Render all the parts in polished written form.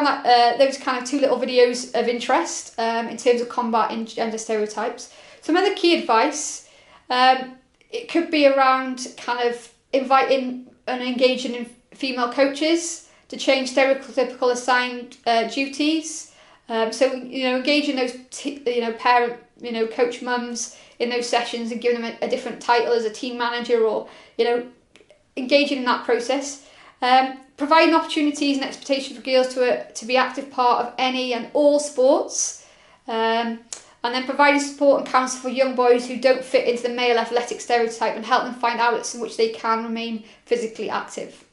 found that those kind of 2 little videos of interest in terms of combating gender stereotypes. Some other key advice, it could be around kind of inviting and engaging in female coaches to change stereotypical assigned duties. So, engaging those, parent, coach mums in those sessions and giving them a different title as a team manager, or, engaging in that process. Providing opportunities and expectations for girls to be active part of any and all sports. And then providing support and counsel for young boys who don't fit into the male athletic stereotype and help them find outlets in which they can remain physically active.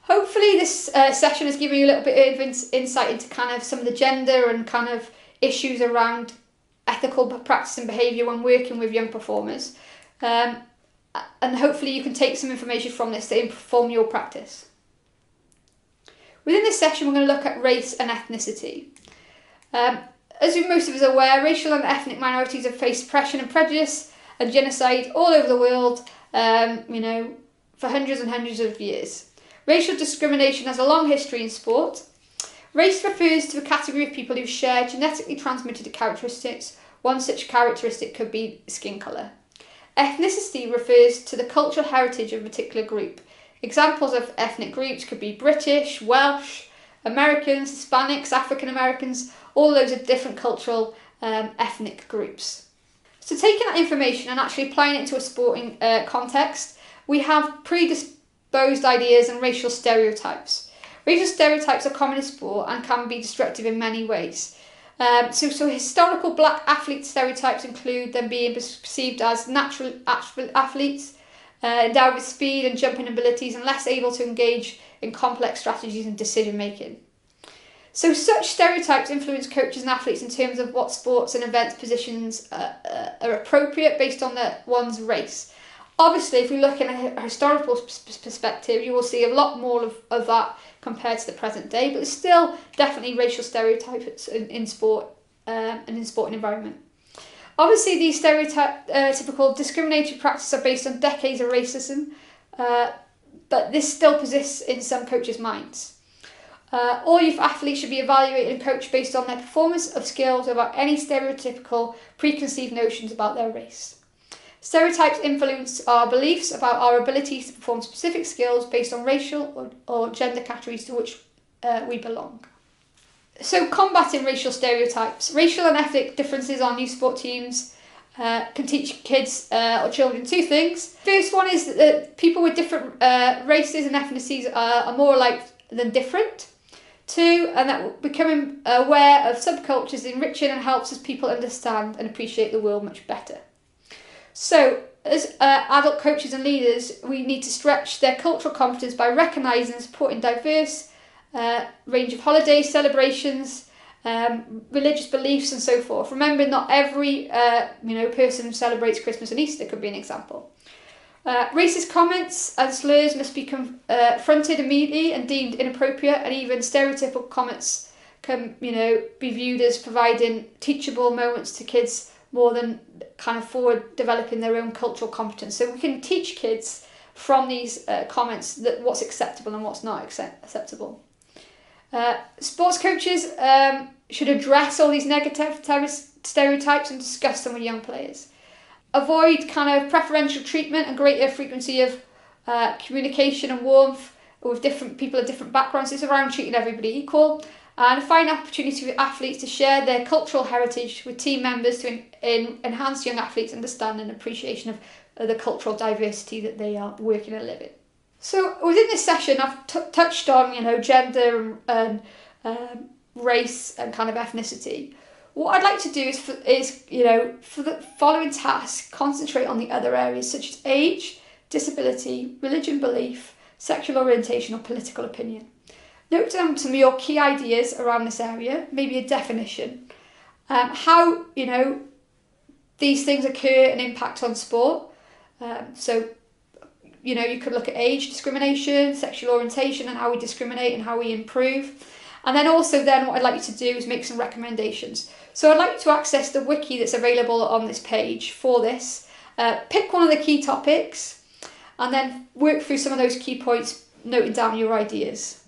Hopefully this session has given you a little bit of insight into kind of some of the gender and kind of issues around ethical practice and behaviour when working with young performers. And hopefully you can take some information from this to inform your practice. Within this session we're going to look at race and ethnicity. As most of us are aware, racial and ethnic minorities have faced oppression and prejudice and genocide all over the world, for hundreds and hundreds of years. Racial discrimination has a long history in sport. Race refers to a category of people who share genetically transmitted characteristics. One such characteristic could be skin colour. Ethnicity refers to the cultural heritage of a particular group. Examples of ethnic groups could be British, Welsh, Americans, Hispanics, African Americans. All those are different cultural ethnic groups. So taking that information and actually applying it into a sporting context, we have predisposed ideas and racial stereotypes. Racial stereotypes are common in sport and can be destructive in many ways. So historical black athlete stereotypes include them being perceived as natural athletes, endowed with speed and jumping abilities and less able to engage in complex strategies and decision making. So such stereotypes influence coaches and athletes in terms of what sports and events positions are appropriate based on one's race. Obviously, if we look in a historical perspective, you will see a lot more of that compared to the present day, but there's still definitely racial stereotypes in sport and in sporting environment. Obviously, these stereotypical discriminatory practices are based on decades of racism, but this still persists in some coaches' minds. All youth athletes should be evaluated and coached based on their performance of skills without any stereotypical preconceived notions about their race. Stereotypes influence our beliefs about our abilities to perform specific skills based on racial or gender categories to which we belong. So combating racial stereotypes. Racial and ethnic differences on youth sport teams can teach kids or children 2 things. First one is that people with different races and ethnicities are more alike than different. 2, and that becoming aware of subcultures is enriching and helps us people understand and appreciate the world much better. So, as adult coaches and leaders, we need to stretch their cultural competence by recognising and supporting diverse range of holidays, celebrations, religious beliefs and so forth. Remember, not every person celebrates Christmas and Easter, could be an example. Racist comments and slurs must be confronted immediately and deemed inappropriate, and even stereotypical comments can be viewed as providing teachable moments to kids more than kind of forward developing their own cultural competence. So we can teach kids from these comments that what's acceptable and what's not acceptable. Sports coaches should address all these negative stereotypes and discuss them with young players. Avoid kind of preferential treatment and greater frequency of communication and warmth with different people of different backgrounds. It's around treating everybody equal. And find opportunity for athletes to share their cultural heritage with team members to enhance young athletes' understanding and appreciation of the cultural diversity that they are working and living. So within this session, I've touched on gender and race and kind of ethnicity. What I'd like to do is for the following task, concentrate on the other areas such as age, disability, religion, belief, sexual orientation, or political opinion. Note down some of your key ideas around this area, maybe a definition, how these things occur and impact on sport. So you could look at age discrimination, sexual orientation, and how we discriminate and how we improve. And then also what I'd like you to do is make some recommendations. So I'd like you to access the wiki that's available on this page for this. Pick one of the key topics and then work through some of those key points, noting down your ideas.